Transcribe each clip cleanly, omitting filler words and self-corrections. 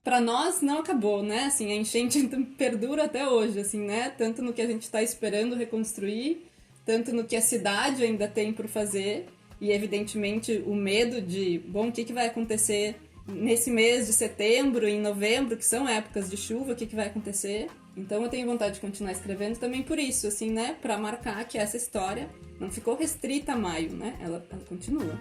para nós não acabou, né? Assim, a enchente perdura até hoje, assim, né? Tanto no que a gente está esperando reconstruir, tanto no que a cidade ainda tem por fazer, e evidentemente o medo de, bom, o que vai acontecer nesse mês de setembro, em novembro, que são épocas de chuva, o que vai acontecer? Então eu tenho vontade de continuar escrevendo também por isso, assim, né? Para marcar que essa história não ficou restrita a maio, né? Ela continua.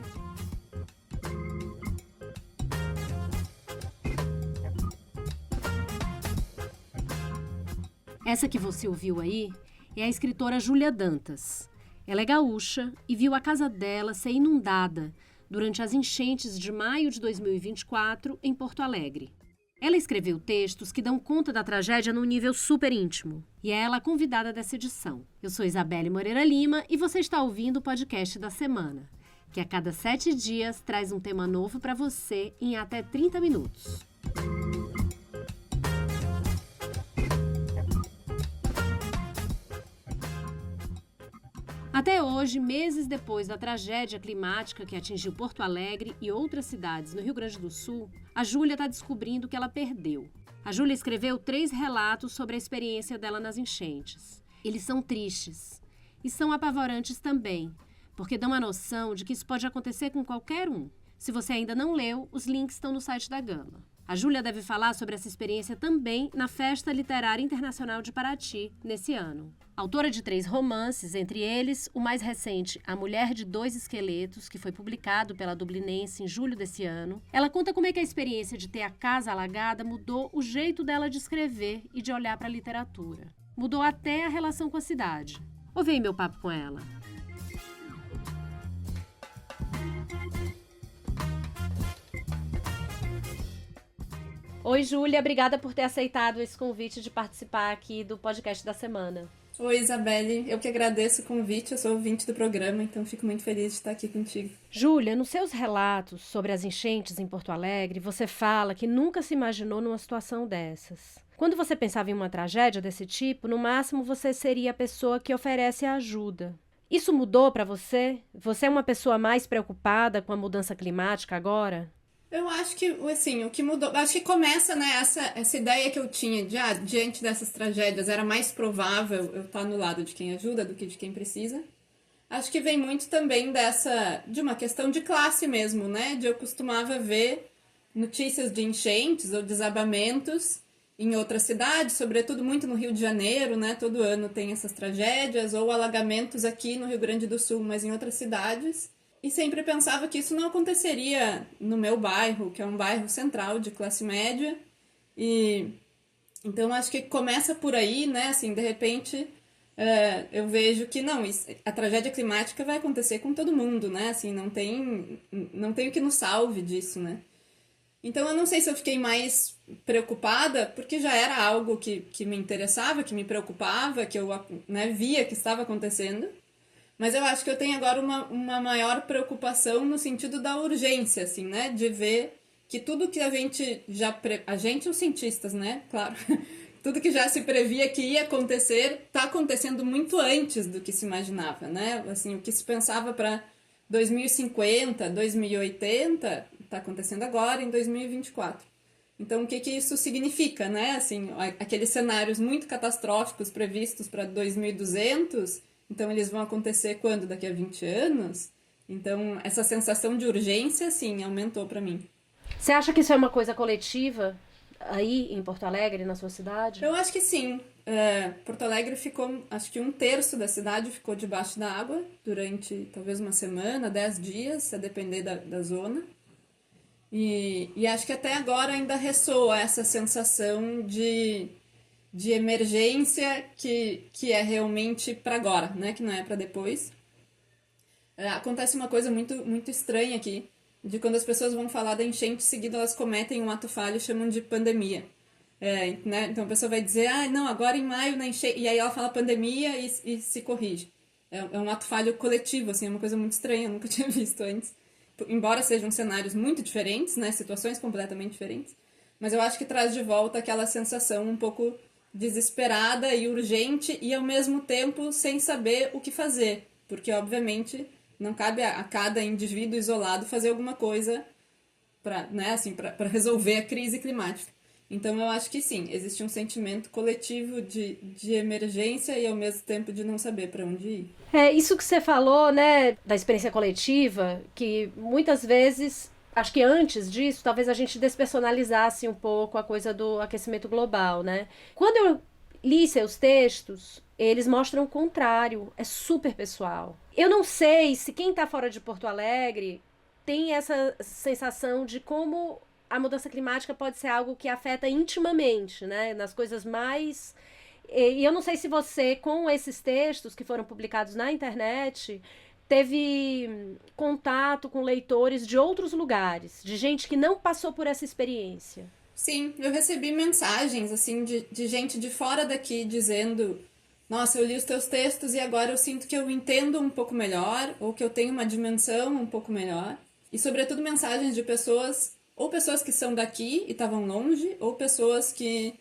Essa que você ouviu aí é a escritora Júlia Dantas. Ela é gaúcha e viu a casa dela ser inundada durante as enchentes de maio de 2024 em Porto Alegre. Ela escreveu textos que dão conta da tragédia num nível super íntimo. E é ela a convidada dessa edição. Eu sou Isabelle Moreira Lima e você está ouvindo o podcast da semana, que a cada 7 dias traz um tema novo para você em até 30 minutos. Até hoje, meses depois da tragédia climática que atingiu Porto Alegre e outras cidades no Rio Grande do Sul, a Júlia está descobrindo que ela perdeu. A Júlia escreveu 3 relatos sobre a experiência dela nas enchentes. Eles são tristes e são apavorantes também, porque dão a noção de que isso pode acontecer com qualquer um. Se você ainda não leu, os links estão no site da Gama. A Júlia deve falar sobre essa experiência também na Festa Literária Internacional de Paraty, nesse ano. Autora de 3 romances, entre eles o mais recente, A Mulher de 2 Esqueletos, que foi publicado pela Dublinense em julho desse ano, ela conta como é que a experiência de ter a casa alagada mudou o jeito dela de escrever e de olhar para a literatura. Mudou até a relação com a cidade. Ouve aí meu papo com ela. Oi, Júlia, obrigada por ter aceitado esse convite de participar aqui do podcast da semana. Oi, Isabelle, eu que agradeço o convite, eu sou ouvinte do programa, então fico muito feliz de estar aqui contigo. Júlia, nos seus relatos sobre as enchentes em Porto Alegre, você fala que nunca se imaginou numa situação dessas. Quando você pensava em uma tragédia desse tipo, no máximo você seria a pessoa que oferece a ajuda. Isso mudou para você? Você é uma pessoa mais preocupada com a mudança climática agora? Eu acho que, assim, o que mudou... Acho que começa, né, essa ideia que eu tinha de, diante dessas tragédias, era mais provável eu estar no lado de quem ajuda do que de quem precisa. Acho que vem muito também de uma questão de classe mesmo, né? Eu costumava ver notícias de enchentes ou desabamentos em outras cidades, sobretudo muito no Rio de Janeiro, né? Todo ano tem essas tragédias, ou alagamentos aqui no Rio Grande do Sul, mas em outras cidades. E sempre pensava que isso não aconteceria no meu bairro, que é um bairro central de classe média. E então acho que começa por aí, né? Assim, de repente eu vejo que não, a tragédia climática vai acontecer com todo mundo, né? Assim, não tem o que nos salve disso, né? Então eu não sei se eu fiquei mais preocupada, porque já era algo que me interessava, que me preocupava, que eu, né, via que estava acontecendo. Mas eu acho que eu tenho agora uma maior preocupação no sentido da urgência, assim, né? De ver que tudo que a gente já... A gente, os cientistas, né? Claro. Tudo que já se previa que ia acontecer, está acontecendo muito antes do que se imaginava, né? Assim, o que se pensava para 2050, 2080, está acontecendo agora, em 2024. Então, o que isso significa, né? Assim, aqueles cenários muito catastróficos previstos para 2200... Então, eles vão acontecer quando? Daqui a 20 anos? Então, essa sensação de urgência, sim, aumentou para mim. Você acha que isso é uma coisa coletiva aí em Porto Alegre, na sua cidade? Eu acho que sim. Porto Alegre ficou, acho que 1/3 da cidade ficou debaixo da água durante talvez uma semana, 10 dias, a depender da zona. E acho que até agora ainda ressoa essa sensação de emergência que é realmente para agora, né? Que não é para depois. Acontece uma coisa muito, muito estranha aqui, de quando as pessoas vão falar da enchente, seguida elas cometem um ato falho e chamam de pandemia. Né? Então a pessoa vai dizer, não, agora em maio na enchente, e aí ela fala pandemia e se corrige. É um ato falho coletivo, assim, é uma coisa muito estranha, eu nunca tinha visto antes. Embora sejam cenários muito diferentes, né? Situações completamente diferentes, mas eu acho que traz de volta aquela sensação um pouco desesperada e urgente e ao mesmo tempo sem saber o que fazer, porque obviamente não cabe a cada indivíduo isolado fazer alguma coisa para, né, assim, para resolver a crise climática. Então eu acho que sim, existe um sentimento coletivo de emergência e ao mesmo tempo de não saber para onde ir. Isso que você falou, né, da experiência coletiva, que muitas vezes, acho que antes disso, talvez a gente despersonalizasse um pouco a coisa do aquecimento global, né? Quando eu li seus textos, eles mostram o contrário, é super pessoal. Eu não sei se quem está fora de Porto Alegre tem essa sensação de como a mudança climática pode ser algo que afeta intimamente, né, nas coisas mais... E eu não sei se você, com esses textos que foram publicados na internet, teve contato com leitores de outros lugares, de gente que não passou por essa experiência. Sim, eu recebi mensagens, assim, de gente de fora daqui dizendo: nossa, eu li os teus textos e agora eu sinto que eu entendo um pouco melhor, ou que eu tenho uma dimensão um pouco melhor. E, sobretudo, mensagens de pessoas, ou pessoas que são daqui e estavam longe, ou pessoas que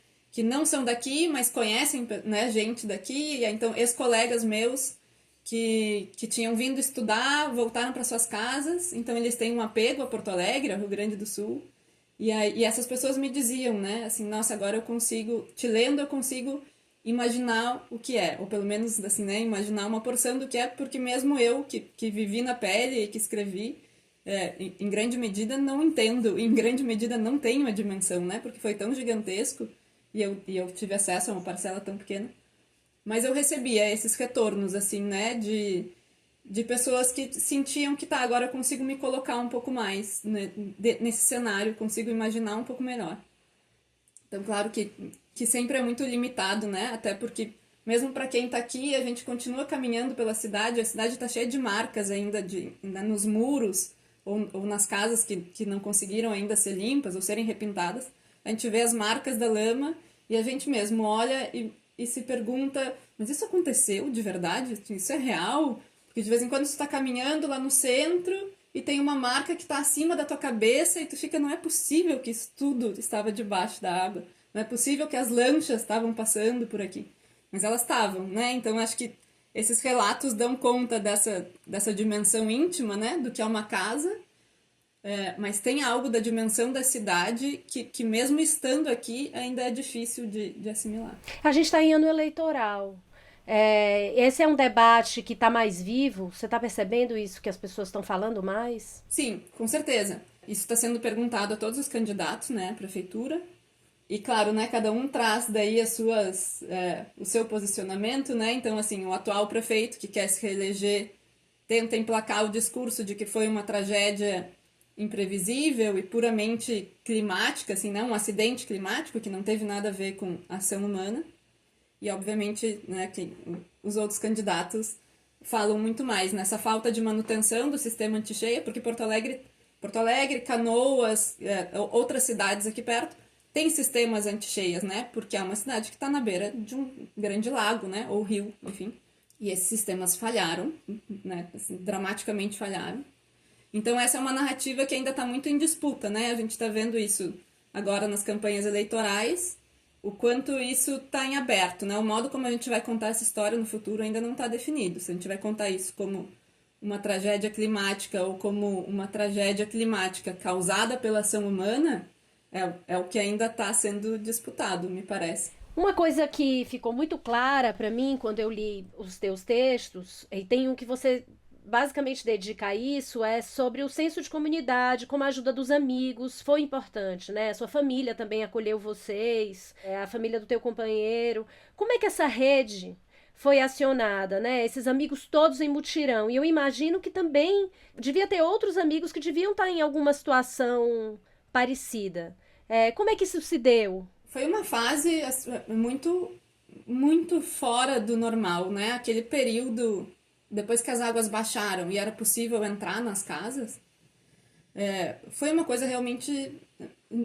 não são daqui, mas conhecem, né, gente daqui. E então, ex-colegas meus que tinham vindo estudar, voltaram para suas casas, então eles têm um apego a Porto Alegre, ao Rio Grande do Sul. E essas pessoas me diziam, né, assim, nossa, agora eu consigo, te lendo, eu consigo imaginar o que é, ou pelo menos, assim, né, imaginar uma porção do que é, porque mesmo eu, que vivi na pele e que escrevi, em grande medida não entendo, em grande medida não tenho a dimensão, né, porque foi tão gigantesco e eu tive acesso a uma parcela tão pequena. Mas eu recebia esses retornos, assim, né, de pessoas que sentiam que, tá, agora eu consigo me colocar um pouco mais, né, nesse cenário, consigo imaginar um pouco melhor. Então, claro que sempre é muito limitado, né, até porque, mesmo para quem tá aqui, a gente continua caminhando pela cidade, a cidade tá cheia de marcas ainda, ainda nos muros, ou nas casas que não conseguiram ainda ser limpas ou serem repintadas. A gente vê as marcas da lama e a gente mesmo olha e se pergunta, mas isso aconteceu de verdade? Isso é real? Porque de vez em quando você está caminhando lá no centro e tem uma marca que está acima da tua cabeça e tu fica, não é possível que isso tudo estava debaixo da água. Não é possível que as lanchas estavam passando por aqui. Mas elas estavam, né? Então acho que esses relatos dão conta dessa dimensão íntima, né? Do que é uma casa. Mas tem algo da dimensão da cidade que mesmo estando aqui, ainda é difícil de assimilar. A gente está em ano eleitoral. Esse é um debate que está mais vivo? Você está percebendo isso, que as pessoas estão falando mais? Sim, com certeza. Isso está sendo perguntado a todos os candidatos, né, à prefeitura. E claro, né, cada um traz daí o seu posicionamento, né? Então, assim, o atual prefeito que quer se reeleger tenta emplacar o discurso de que foi uma tragédia imprevisível e puramente climática, assim, né, um acidente climático que não teve nada a ver com ação humana. E, obviamente, né, que os outros candidatos falam muito mais nessa falta de manutenção do sistema anti-cheia, porque Porto Alegre, Canoas, outras cidades aqui perto, têm sistemas anti-cheias, né? Porque é uma cidade que está na beira de um grande lago, né? Ou rio, enfim. E esses sistemas falharam, né? Assim, dramaticamente falharam. Então essa é uma narrativa que ainda está muito em disputa, né? A gente está vendo isso agora nas campanhas eleitorais, o quanto isso está em aberto, né? O modo como a gente vai contar essa história no futuro ainda não está definido. Se a gente vai contar isso como uma tragédia climática ou como uma tragédia climática causada pela ação humana, é o que ainda está sendo disputado, me parece. Uma coisa que ficou muito clara para mim quando eu li os teus textos, e tem um que você basicamente dedica a isso, é sobre o senso de comunidade, como a ajuda dos amigos foi importante, né? A sua família também acolheu vocês, a família do teu companheiro. Como é que essa rede foi acionada, né? Esses amigos todos em mutirão. E eu imagino que também devia ter outros amigos que deviam estar em alguma situação parecida. Como é que isso se deu? Foi uma fase muito, muito fora do normal, né? Aquele período, depois que as águas baixaram e era possível entrar nas casas, foi uma coisa realmente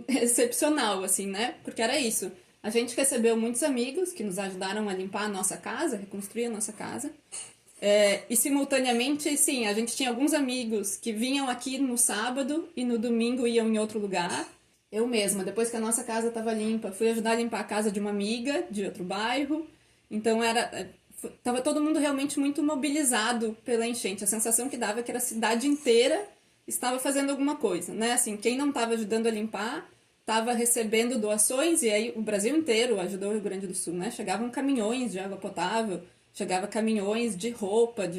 excepcional, assim, né? Porque era isso. A gente recebeu muitos amigos que nos ajudaram a limpar a nossa casa, reconstruir a nossa casa. E simultaneamente, sim, a gente tinha alguns amigos que vinham aqui no sábado e no domingo iam em outro lugar. Eu mesma, depois que a nossa casa estava limpa, fui ajudar a limpar a casa de uma amiga de outro bairro. Então estava todo mundo realmente muito mobilizado pela enchente. A sensação que dava é que era a cidade inteira estava fazendo alguma coisa, né? Assim, quem não estava ajudando a limpar estava recebendo doações, e aí o Brasil inteiro ajudou o Rio Grande do Sul, né? Chegavam caminhões de água potável, chegava caminhões de roupa,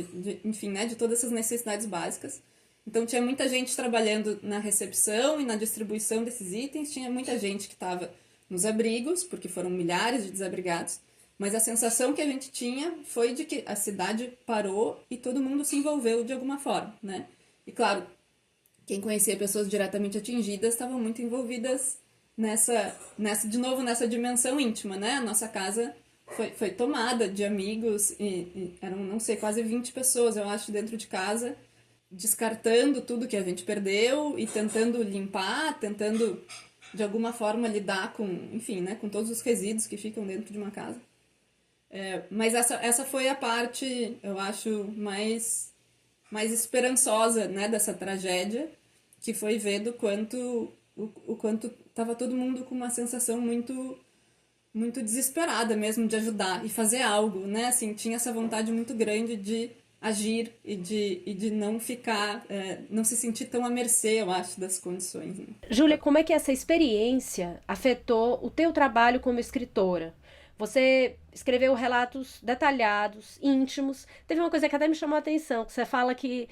enfim, né? De todas essas necessidades básicas. Então tinha muita gente trabalhando na recepção e na distribuição desses itens, tinha muita gente que estava nos abrigos, porque foram milhares de desabrigados, mas a sensação que a gente tinha foi de que a cidade parou e todo mundo se envolveu de alguma forma, né? E claro, quem conhecia pessoas diretamente atingidas estavam muito envolvidas de novo, nessa dimensão íntima, né? A nossa casa foi tomada de amigos e eram, não sei, quase 20 pessoas, eu acho, dentro de casa, descartando tudo que a gente perdeu e tentando limpar, tentando de alguma forma lidar com, enfim, né, com todos os resíduos que ficam dentro de uma casa. Mas essa foi a parte, eu acho, mais esperançosa, né, dessa tragédia, que foi ver o quanto estava todo mundo com uma sensação muito desesperada mesmo de ajudar e fazer algo, né? Assim, tinha essa vontade muito grande de agir e de não ficar, não se sentir tão à mercê, eu acho, das condições. Né? Júlia, como é que essa experiência afetou o teu trabalho como escritora? Você escreveu relatos detalhados, íntimos. Teve uma coisa que até me chamou a atenção, que você fala que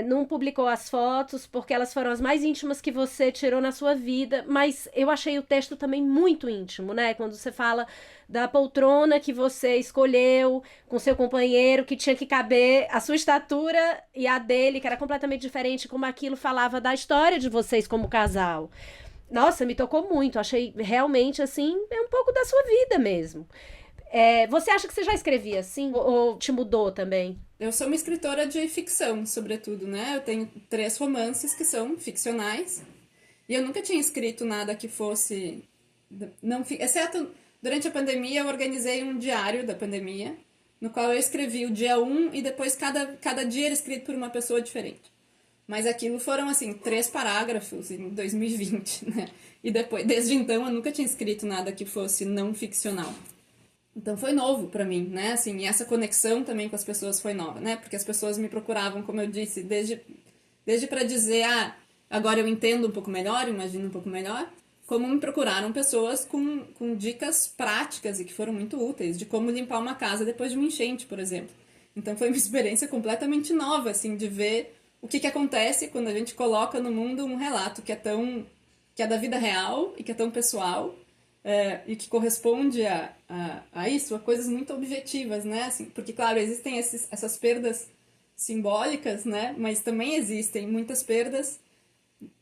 não publicou as fotos porque elas foram as mais íntimas que você tirou na sua vida, mas eu achei o texto também muito íntimo, né? Quando você fala da poltrona que você escolheu com seu companheiro, que tinha que caber a sua estatura e a dele, que era completamente diferente, como aquilo falava da história de vocês como casal. Nossa, me tocou muito. Achei realmente, assim, é um pouco da sua vida mesmo. Você acha que você já escrevia assim? Ou te mudou também? Eu sou uma escritora de ficção, sobretudo, né? Eu tenho 3 romances que são ficcionais. E eu nunca tinha escrito nada que fosse... não, exceto, durante a pandemia, eu organizei um diário da pandemia, no qual eu escrevi o dia 1 e depois cada dia era escrito por uma pessoa diferente. Mas aquilo foram, assim, 3 parágrafos em 2020, né? E depois, desde então, eu nunca tinha escrito nada que fosse não ficcional. Então foi novo pra mim, né? Assim, e essa conexão também com as pessoas foi nova, né? Porque as pessoas me procuravam, como eu disse, desde para dizer, agora eu entendo um pouco melhor, imagino um pouco melhor, como me procuraram pessoas com dicas práticas e que foram muito úteis, de como limpar uma casa depois de uma enchente, por exemplo. Então foi uma experiência completamente nova, assim, de ver o que acontece quando a gente coloca no mundo um relato que é da vida real e que é tão pessoal, e que corresponde a isso, a coisas muito objetivas, né? Assim, porque, claro, existem essas perdas simbólicas, né? Mas também existem muitas perdas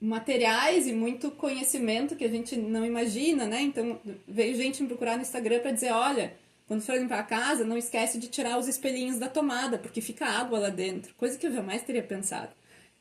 materiais e muito conhecimento que a gente não imagina, né? Então, veio gente me procurar no Instagram para dizer, olha, quando for limpar a casa, não esquece de tirar os espelhinhos da tomada, porque fica água lá dentro. Coisa que eu jamais teria pensado.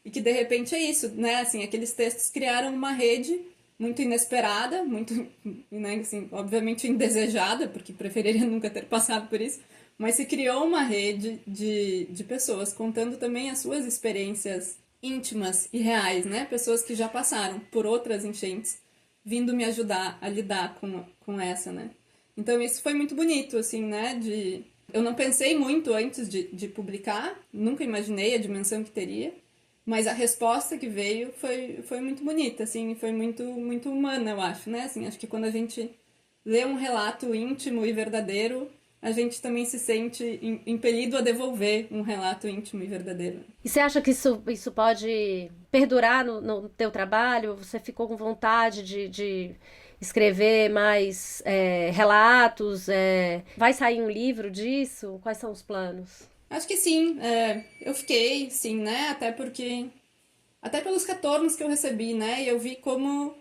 E que, de repente, é isso, né? Assim, aqueles textos criaram uma rede muito inesperada, muito, né, assim, obviamente indesejada, porque preferiria nunca ter passado por isso, mas se criou uma rede de pessoas contando também as suas experiências íntimas e reais, né? Pessoas que já passaram por outras enchentes, vindo me ajudar a lidar com essa, né? Então isso foi muito bonito, assim, né? Eu não pensei muito antes de publicar, nunca imaginei a dimensão que teria, mas a resposta que veio foi muito bonita, assim, foi muito, muito humana, eu acho, né? Assim, acho que quando a gente lê um relato íntimo e verdadeiro, a gente também se sente impelido a devolver um relato íntimo e verdadeiro. E você acha que isso pode perdurar no teu trabalho? Você ficou com vontade de escrever mais relatos? Vai sair um livro disso? Quais são os planos? Acho que sim, eu fiquei, sim, né? Até pelos retornos que eu recebi, né? E eu vi como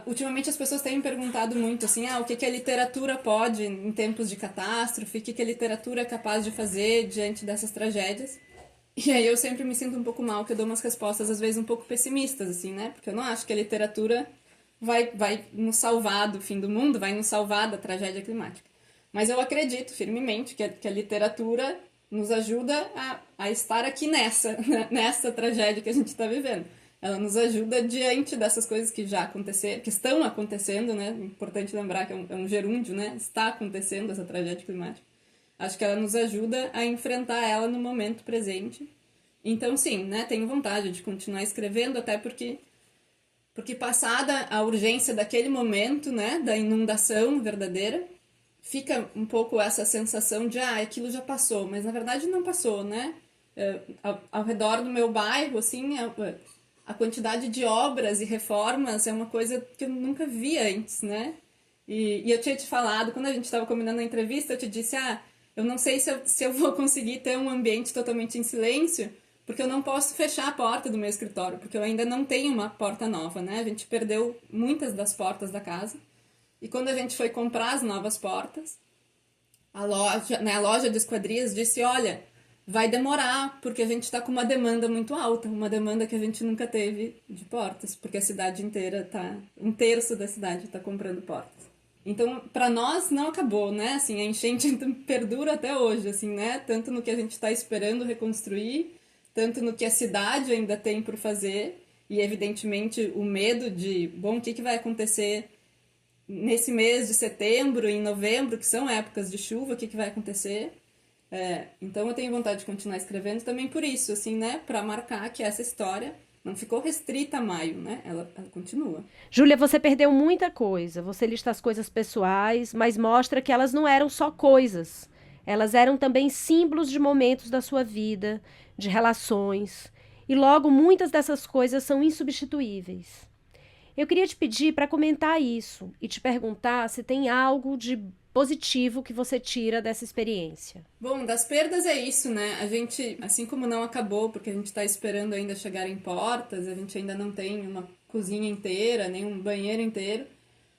ultimamente as pessoas têm me perguntado muito assim, o que a literatura pode em tempos de catástrofe, o que a literatura é capaz de fazer diante dessas tragédias. E aí eu sempre me sinto um pouco mal, que eu dou umas respostas às vezes um pouco pessimistas, assim, né? Porque eu não acho que a literatura vai nos salvar do fim do mundo, vai nos salvar da tragédia climática. Mas eu acredito firmemente que a literatura nos ajuda a estar aqui nessa tragédia que a gente está vivendo. Ela nos ajuda diante dessas coisas que já aconteceram, que estão acontecendo, né? Importante lembrar que é um gerúndio, né? Está acontecendo essa tragédia climática. Acho que ela nos ajuda a enfrentar ela no momento presente. Então, sim, né? Tenho vontade de continuar escrevendo, até porque porque passada a urgência daquele momento, né, da inundação verdadeira, fica um pouco essa sensação de, aquilo já passou, mas na verdade não passou, né? Ao redor do meu bairro, assim, a quantidade de obras e reformas é uma coisa que eu nunca vi antes, né? E eu tinha te falado, quando a gente estava combinando a entrevista, eu te disse, eu não sei se eu vou conseguir ter um ambiente totalmente em silêncio, porque eu não posso fechar a porta do meu escritório, porque eu ainda não tenho uma porta nova, né? A gente perdeu muitas das portas da casa. E quando a gente foi comprar as novas portas, a loja de esquadrias disse, olha, vai demorar, porque a gente está com uma demanda muito alta, uma demanda que a gente nunca teve de portas, porque a cidade inteira um terço da cidade está comprando portas. Então, para nós não acabou, né? Assim, a enchente perdura até hoje, assim, né? Tanto no que a gente está esperando reconstruir, tanto no que a cidade ainda tem por fazer, e evidentemente o medo de, bom, o que vai acontecer nesse mês de setembro e em novembro, que são épocas de chuva, o que vai acontecer? Então eu tenho vontade de continuar escrevendo também por isso, assim, né? Para marcar que essa história não ficou restrita a maio, né? Ela continua. Júlia, você perdeu muita coisa. Você lista as coisas pessoais, mas mostra que elas não eram só coisas. Elas eram também símbolos de momentos da sua vida, de relações. E logo, muitas dessas coisas são insubstituíveis. Eu queria te pedir para comentar isso e te perguntar se tem algo de positivo que você tira dessa experiência. Bom, das perdas é isso, né? A gente, assim como não acabou, porque a gente está esperando ainda chegar em portas, a gente ainda não tem uma cozinha inteira, nem um banheiro inteiro,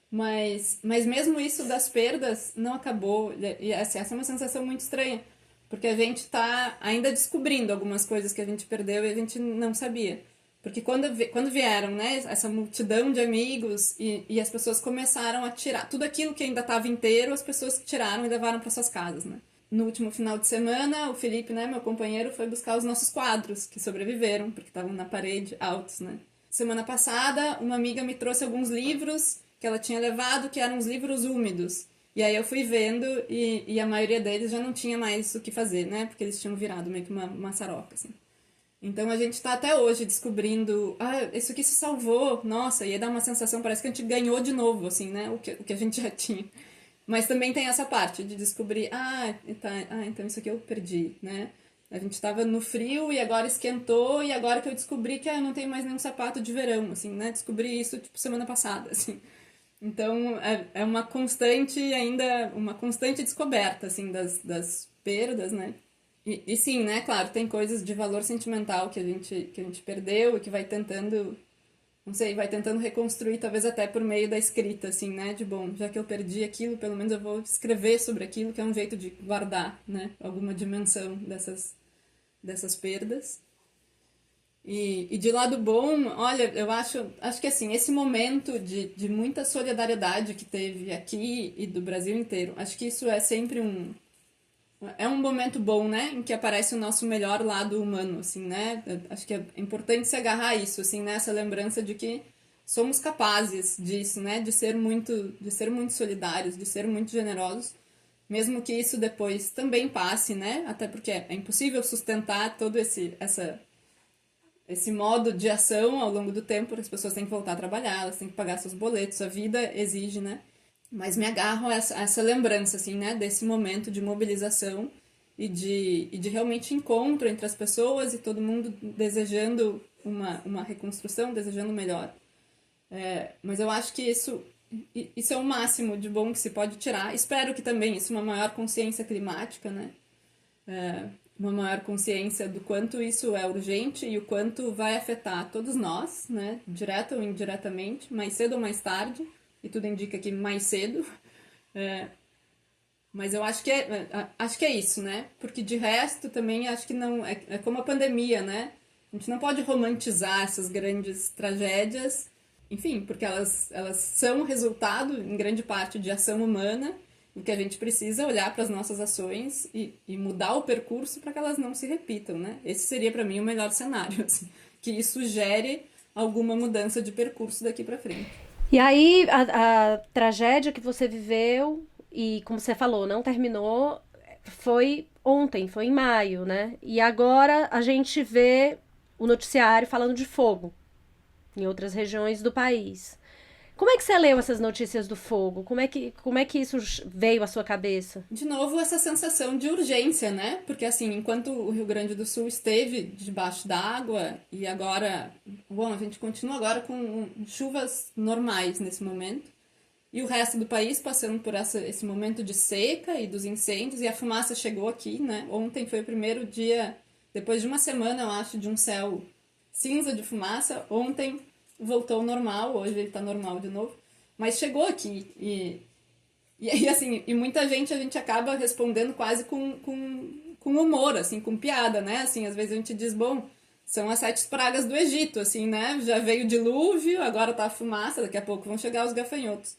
mas mesmo isso das perdas não acabou. E essa é uma sensação muito estranha, porque a gente está ainda descobrindo algumas coisas que a gente perdeu e a gente não sabia. Porque quando vieram, né, essa multidão de amigos e as pessoas começaram a tirar tudo aquilo que ainda estava inteiro, as pessoas tiraram e levaram para suas casas, né? No último final de semana, o Felipe, né, meu companheiro, foi buscar os nossos quadros que sobreviveram, porque estavam na parede, altos, né? Semana passada, uma amiga me trouxe alguns livros que ela tinha levado, que eram uns livros úmidos. E aí eu fui vendo e a maioria deles já não tinha mais o que fazer, né? Porque eles tinham virado meio que uma maçaroca, assim. Então a gente está até hoje descobrindo, isso aqui se salvou, nossa, e aí dá uma sensação, parece que a gente ganhou de novo, assim, né, o que a gente já tinha. Mas também tem essa parte de descobrir, então isso aqui eu perdi, né. A gente estava no frio e agora esquentou, e agora que eu descobri que eu não tenho mais nenhum sapato de verão, assim, né, descobri isso, tipo, semana passada, assim. Então é uma constante descoberta, assim, das perdas, né. E sim, né, claro, tem coisas de valor sentimental que a gente perdeu e que vai tentando, não sei, vai tentando reconstruir, talvez até por meio da escrita, assim, né, de bom, já que eu perdi aquilo, pelo menos eu vou escrever sobre aquilo, que é um jeito de guardar, né, alguma dimensão dessas perdas. E de lado bom, olha, eu acho que assim, esse momento de muita solidariedade que teve aqui e do Brasil inteiro, acho que isso é sempre um momento bom, né, em que aparece o nosso melhor lado humano, assim, né, acho que é importante se agarrar a isso, assim, né, essa lembrança de que somos capazes disso, né, de ser muito solidários, de ser muito generosos, mesmo que isso depois também passe, né, até porque é impossível sustentar todo esse modo de ação ao longo do tempo, porque as pessoas têm que voltar a trabalhar, elas têm que pagar seus boletos, a vida exige, né, mas me agarro a essa lembrança, assim, né, desse momento de mobilização e de realmente encontro entre as pessoas e todo mundo desejando uma reconstrução, desejando melhor. Mas eu acho que isso é o máximo de bom que se pode tirar. Espero que também isso uma maior consciência climática, né, uma maior consciência do quanto isso é urgente e o quanto vai afetar todos nós, né, direta ou indiretamente, mais cedo ou mais tarde. E tudo indica que mais cedo, mas eu acho que é isso, né? Porque de resto também acho que não é como a pandemia, né? A gente não pode romantizar essas grandes tragédias, enfim, porque elas são resultado em grande parte de ação humana, o que a gente precisa olhar para as nossas ações e mudar o percurso para que elas não se repitam, né? Esse seria para mim o melhor cenário, assim, que isso gere alguma mudança de percurso daqui para frente. E aí, a tragédia que você viveu, e como você falou, não terminou, foi ontem, foi em maio, né? E agora a gente vê o noticiário falando de fogo em outras regiões do país. Como é que você leu essas notícias do fogo? Como é que isso veio à sua cabeça? De novo, essa sensação de urgência, né? Porque, assim, enquanto o Rio Grande do Sul esteve debaixo d'água e agora, bom, a gente continua agora com chuvas normais nesse momento, e o resto do país passando por esse momento de seca e dos incêndios, e a fumaça chegou aqui, né? Ontem foi o primeiro dia, depois de uma semana, eu acho, de um céu cinza de fumaça. Ontem voltou ao normal, hoje ele tá normal de novo, mas chegou aqui e aí, assim, e muita gente, a gente acaba respondendo quase com humor, assim, com piada, né? Assim, às vezes a gente diz, bom, são as 7 pragas do Egito, assim, né? Já veio o dilúvio, agora tá a fumaça, daqui a pouco vão chegar os gafanhotos.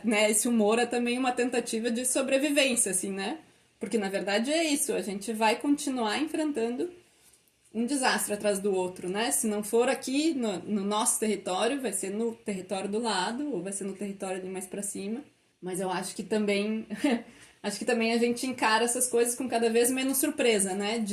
Né? Esse humor é também uma tentativa de sobrevivência, assim, né? Porque, na verdade, é isso, a gente vai continuar enfrentando um desastre atrás do outro, né? Se não for aqui no nosso território, vai ser no território do lado, ou vai ser no território ali mais para cima. Mas eu acho que também acho que também a gente encara essas coisas com cada vez menos surpresa, né?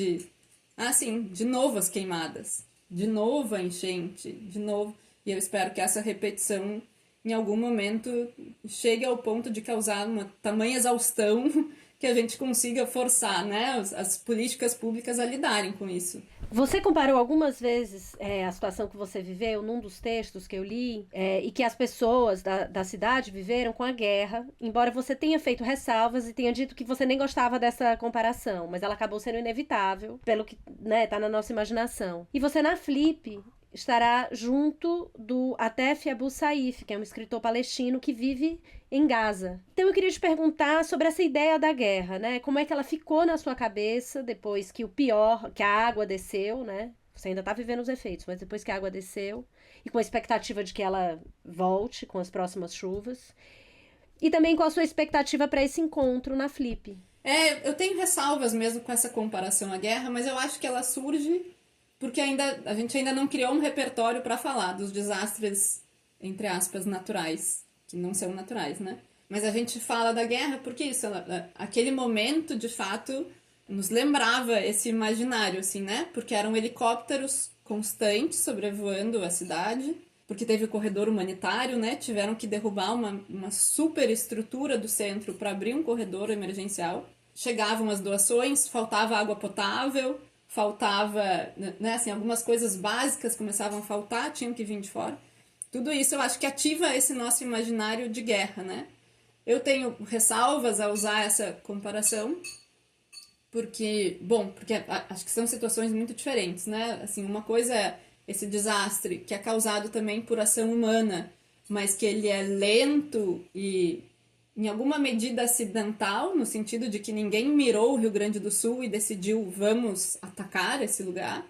Sim, de novo as queimadas, de novo a enchente, de novo. E eu espero que essa repetição em algum momento chegue ao ponto de causar uma tamanha exaustão que a gente consiga forçar, né, as políticas públicas a lidarem com isso. Você comparou algumas vezes a situação que você viveu num dos textos que eu li e que as pessoas da cidade viveram com a guerra, embora você tenha feito ressalvas e tenha dito que você nem gostava dessa comparação, mas ela acabou sendo inevitável, pelo que tá na nossa imaginação. E você na Flip estará junto do Atef Abu Saif, que é um escritor palestino que vive em Gaza. Então eu queria te perguntar sobre essa ideia da guerra, né? Como é que ela ficou na sua cabeça depois que que a água desceu, né? Você ainda tá vivendo os efeitos, mas depois que a água desceu, e com a expectativa de que ela volte com as próximas chuvas. E também qual a sua expectativa para esse encontro na Flip? Eu tenho ressalvas mesmo com essa comparação à guerra, mas eu acho que ela surge porque a gente ainda não criou um repertório para falar dos desastres, entre aspas, naturais, que não são naturais, né? Mas a gente fala da guerra porque isso, aquele momento, de fato, nos lembrava esse imaginário, assim, né? Porque eram helicópteros constantes sobrevoando a cidade, porque teve o corredor humanitário, né? Tiveram que derrubar uma super estrutura do centro para abrir um corredor emergencial. Chegavam as doações, faltava água potável, faltava, né, assim, algumas coisas básicas começavam a faltar, tinham que vir de fora. Tudo isso eu acho que ativa esse nosso imaginário de guerra, né? Eu tenho ressalvas a usar essa comparação, porque acho que são situações muito diferentes, né? Assim, uma coisa é esse desastre que é causado também por ação humana, mas que ele é lento e em alguma medida acidental, no sentido de que ninguém mirou o Rio Grande do Sul e decidiu vamos atacar esse lugar,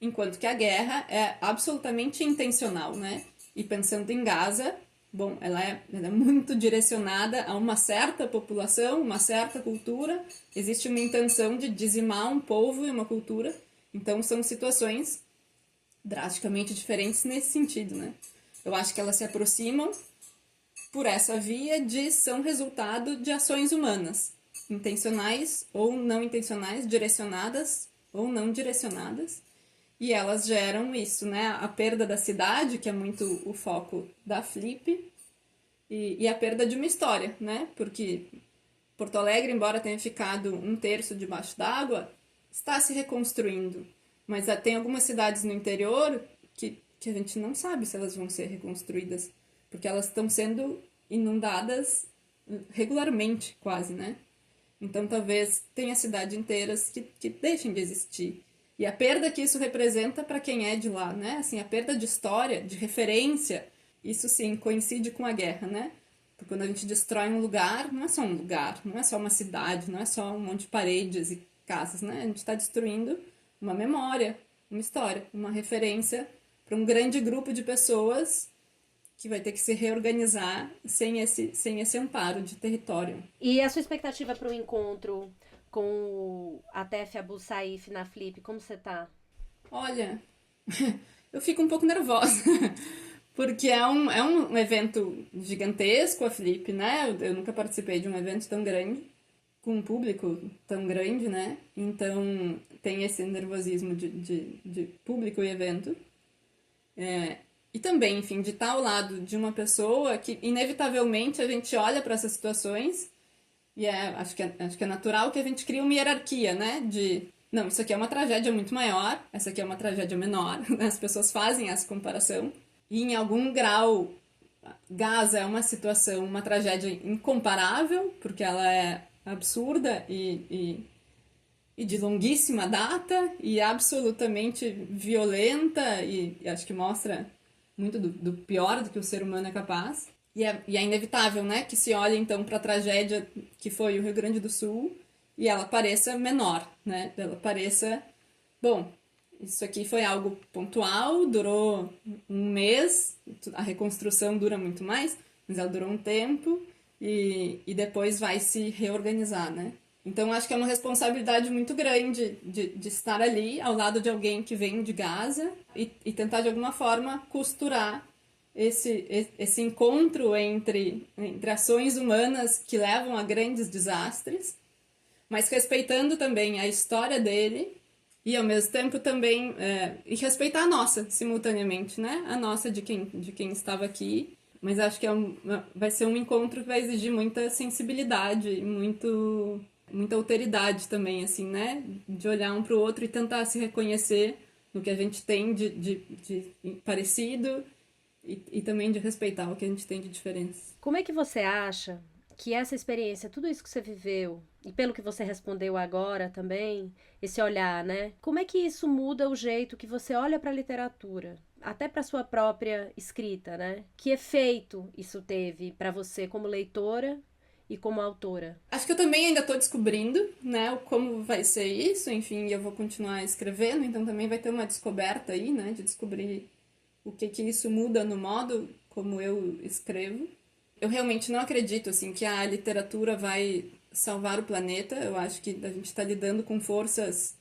enquanto que a guerra é absolutamente intencional, né? E pensando em Gaza, bom, ela é muito direcionada a uma certa população, uma certa cultura, existe uma intenção de dizimar um povo e uma cultura, então são situações drasticamente diferentes nesse sentido, né? Eu acho que elas se aproximam por essa via são resultado de ações humanas, intencionais ou não intencionais, direcionadas ou não direcionadas, e elas geram isso, né? A perda da cidade, que é muito o foco da Flip, e a perda de uma história, né? Porque Porto Alegre, embora tenha ficado 1/3 debaixo d'água, está se reconstruindo, mas tem algumas cidades no interior que a gente não sabe se elas vão ser reconstruídas, porque elas estão sendo inundadas regularmente, quase, né? Então talvez tenha cidades inteiras que deixem de existir. E a perda que isso representa para quem é de lá, né? Assim, a perda de história, de referência, isso sim coincide com a guerra, né? Porque quando a gente destrói um lugar, não é só um lugar, não é só uma cidade, não é só um monte de paredes e casas, né? A gente está destruindo uma memória, uma história, uma referência para um grande grupo de pessoas que vai ter que se reorganizar sem esse amparo de território. E a sua expectativa para o encontro com o Atef Abu Saif na Flip, como você tá? Olha, eu fico um pouco nervosa, porque é um evento gigantesco a Flip, né? Eu nunca participei de um evento tão grande, com um público tão grande, né? Então tem esse nervosismo de público e evento. E também, enfim, de estar ao lado de uma pessoa que, inevitavelmente, a gente olha para essas situações e acho que é natural que a gente crie uma hierarquia, né? Não, isso aqui é uma tragédia muito maior, essa aqui é uma tragédia menor. As pessoas fazem essa comparação. E, em algum grau, Gaza é uma situação, uma tragédia incomparável, porque ela é absurda e de longuíssima data e absolutamente violenta e acho que mostra muito do pior do que o ser humano é capaz. E é inevitável, né, que se olhe então para a tragédia que foi o Rio Grande do Sul e ela pareça menor, né? Ela pareça, bom, isso aqui foi algo pontual, durou um mês, a reconstrução dura muito mais, mas ela durou um tempo e depois vai se reorganizar, né? Então, acho que é uma responsabilidade muito grande de estar ali ao lado de alguém que vem de Gaza e tentar, de alguma forma, costurar esse encontro entre ações humanas que levam a grandes desastres, mas respeitando também a história dele e, ao mesmo tempo, também e respeitar a nossa, simultaneamente, né? A nossa de quem estava aqui. Mas acho que vai ser um encontro que vai exigir muita sensibilidade e muita alteridade também, assim, né? De olhar um para o outro e tentar se reconhecer no que a gente tem de parecido e também de respeitar o que a gente tem de diferença. Como é que você acha que essa experiência, tudo isso que você viveu, e pelo que você respondeu agora também, esse olhar, né? Como é que isso muda o jeito que você olha para a literatura? Até para sua própria escrita, né? Que efeito isso teve para você como leitora e como autora? Acho que eu também ainda estou descobrindo, né, como vai ser isso, enfim, eu vou continuar escrevendo, então também vai ter uma descoberta aí, né, de descobrir o que isso muda no modo como eu escrevo. Eu realmente não acredito, assim, que a literatura vai salvar o planeta. Eu acho que a gente está lidando com forças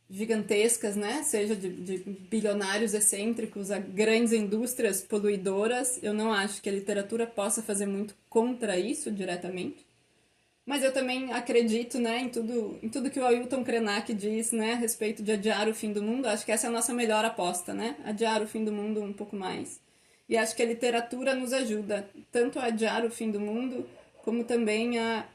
gigantescas, né? Seja de bilionários excêntricos a grandes indústrias poluidoras. Eu não acho que a literatura possa fazer muito contra isso diretamente. Mas eu também acredito, né, em tudo que o Ailton Krenak diz, né, a respeito de adiar o fim do mundo. Acho que essa é a nossa melhor aposta, né? Adiar o fim do mundo um pouco mais. E acho que a literatura nos ajuda tanto a adiar o fim do mundo, como também a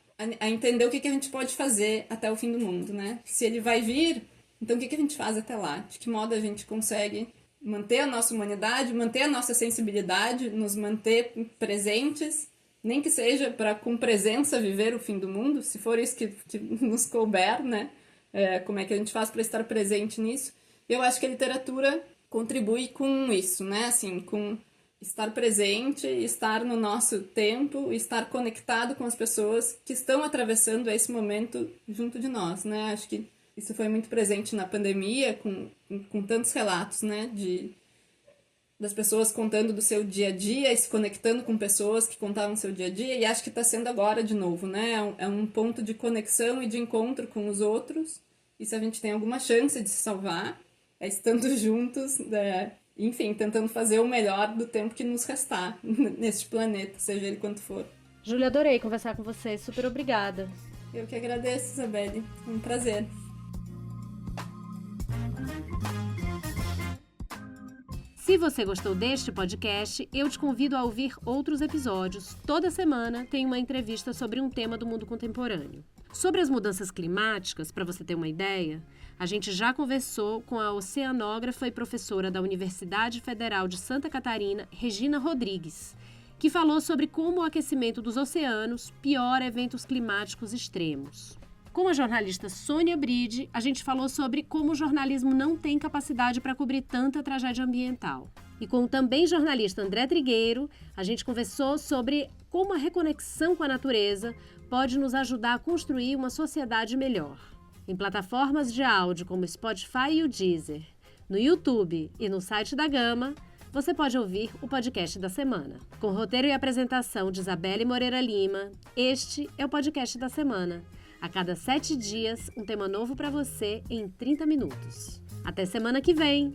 entender o que a gente pode fazer até o fim do mundo, né? Se ele vai vir, então o que a gente faz até lá? De que modo a gente consegue manter a nossa humanidade, manter a nossa sensibilidade, nos manter presentes, nem que seja para, com presença, viver o fim do mundo, se for isso que nos couber, né? Como é que a gente faz para estar presente nisso? Eu acho que a literatura contribui com isso, né? Assim, com estar presente, estar no nosso tempo, estar conectado com as pessoas que estão atravessando esse momento junto de nós, né? Acho que isso foi muito presente na pandemia, com tantos relatos, né? Das pessoas contando do seu dia a dia e se conectando com pessoas que contavam seu dia a dia, e acho que está sendo agora de novo, né? É um ponto de conexão e de encontro com os outros, e se a gente tem alguma chance de se salvar, é estando juntos, enfim, tentando fazer o melhor do tempo que nos restar neste planeta, seja ele quanto for. Júlia, adorei conversar com você. Super obrigada. Eu que agradeço, Isabelle. Um prazer. Se você gostou deste podcast, eu te convido a ouvir outros episódios. Toda semana tem uma entrevista sobre um tema do mundo contemporâneo. Sobre as mudanças climáticas, para você ter uma ideia, a gente já conversou com a oceanógrafa e professora da Universidade Federal de Santa Catarina, Regina Rodrigues, que falou sobre como o aquecimento dos oceanos piora eventos climáticos extremos. Com a jornalista Sônia Bride, a gente falou sobre como o jornalismo não tem capacidade para cobrir tanta tragédia ambiental. E com o também jornalista André Trigueiro, a gente conversou sobre como a reconexão com a natureza pode nos ajudar a construir uma sociedade melhor. Em plataformas de áudio como o Spotify e o Deezer, no YouTube e no site da Gama, você pode ouvir o podcast da semana. Com roteiro e apresentação de Isabelle Moreira Lima, este é o podcast da semana. A cada 7 dias, um tema novo para você em 30 minutos. Até semana que vem!